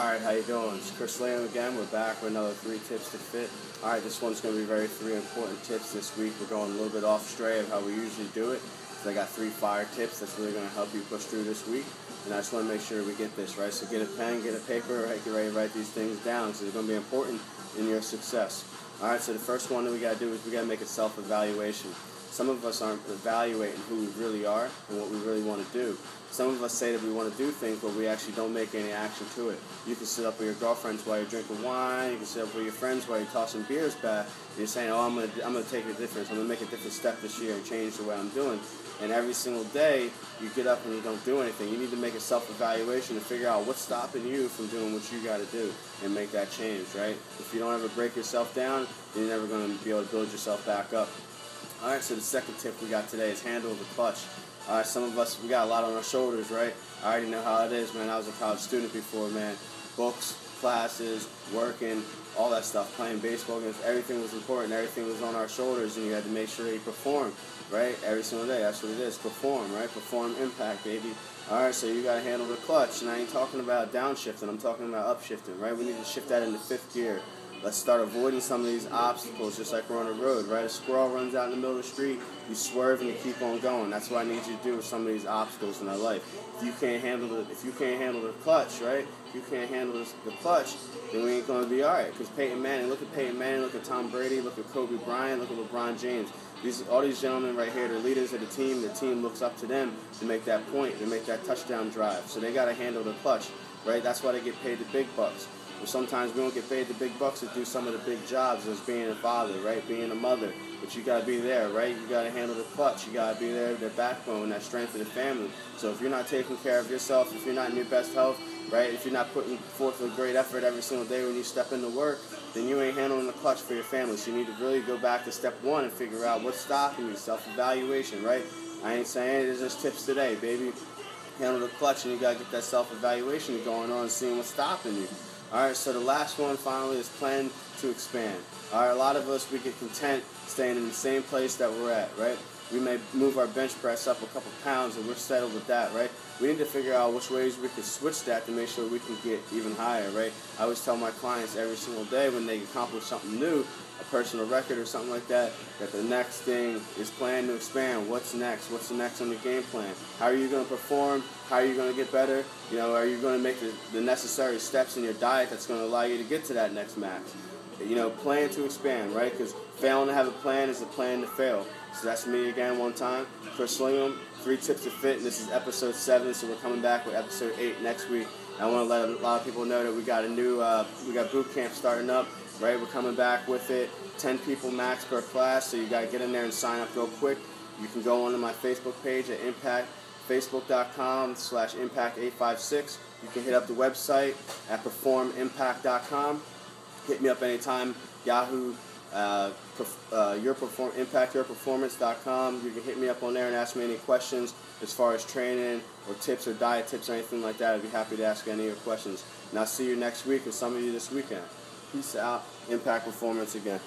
Alright, how you doing? It's Chris Lamb again. We're back with another 3 tips to fit. Alright, this one's going to be three important tips this week. We're going a little bit off stray of how we usually do it. So I got 3 fire tips that's really going to help you push through this week. And I just want to make sure we get this, right? So get a pen, get a paper, right? Get ready to write these things down because they're going to be important in your success. Alright, so the first one that we got to do is we got to make a self-evaluation. Some of us aren't evaluating who we really are and what we really want to do. Some of us say that we want to do things, but we actually don't make any action to it. You can sit up with your girlfriends while you're drinking wine. You can sit up with your friends while you're tossing beers back. And you're saying, "Oh, I'm gonna take a difference. I'm gonna make a different step this year and change the way I'm doing." And every single day, you get up and you don't do anything. You need to make a self-evaluation to figure out what's stopping you from doing what you got to do and make that change, right? If you don't ever break yourself down, then you're never going to be able to build yourself back up. Alright, so the second tip we got today is handle the clutch. Alright, some of us, we got a lot on our shoulders, right? I already know how it is, man. I was a college student before, man. Books, classes, working, all that stuff, playing baseball games, everything was important. Everything was on our shoulders, and you had to make sure that you performed, right? Every single day, that's what it is. Perform, right? Perform impact, baby. Alright, so you got to handle the clutch. And I ain't talking about downshifting. I'm talking about upshifting, right? We need to shift that into 5th gear. Let's start avoiding some of these obstacles just like we're on a road, right? A squirrel runs out in the middle of the street, you swerve and you keep on going. That's what I need you to do with some of these obstacles in our life. If you can't handle the clutch, right? If you can't handle the clutch, then we ain't going to be all right. Because Peyton Manning, look at Peyton Manning, look at Tom Brady, look at Kobe Bryant, look at LeBron James. All these gentlemen right here, they're leaders of the team. The team looks up to them to make that point, to make that touchdown drive. So they got to handle the clutch, right? That's why they get paid the big bucks. But sometimes we don't get paid the big bucks to do some of the big jobs, as being a father, right? Being a mother. But you got to be there, right? You got to handle the clutch. You got to be there, the backbone, that strength of the family. So if you're not taking care of yourself, if you're not in your best health, right? If you're not putting forth a great effort every single day when you step into work, then you ain't handling the clutch for your family. So you need to really go back to step 1 and figure out what's stopping you. Self-evaluation, right? I ain't saying it is just tips today, baby. Handle the clutch, and you got to get that self-evaluation going on and seeing what's stopping you. Alright, so the last one finally is plan to expand. Alright, a lot of us, we get content staying in the same place that we're at, right? We may move our bench press up a couple pounds and we're settled with that, right? We need to figure out which ways we can switch that to make sure we can get even higher, right? I always tell my clients every single day when they accomplish something new, a personal record or something like that, that the next thing is plan to expand. What's next? What's the next on the game plan? How are you going to perform? How are you going to get better? You know, are you going to make the necessary steps in your diet that's going to allow you to get to that next max? You know, plan to expand, right? Because failing to have a plan is a plan to fail. So that's me again one time, Chris Slingham, 3 tips to fit. This is episode 7, so we're coming back with episode 8 next week. I want to let a lot of people know that we got a new, we got boot camp starting up, right? We're coming back with it, 10 people max per class, so you got to get in there and sign up real quick. You can go onto my Facebook page at facebook.com/impact856. You can hit up the website at performimpact.com. Hit me up anytime, Yahoo, impactyourperformance.com. You can hit me up on there and ask me any questions as far as training or tips or diet tips or anything like that. I'd be happy to ask any of your questions. And I'll see you next week and some of you this weekend. Peace out. Impact Performance again.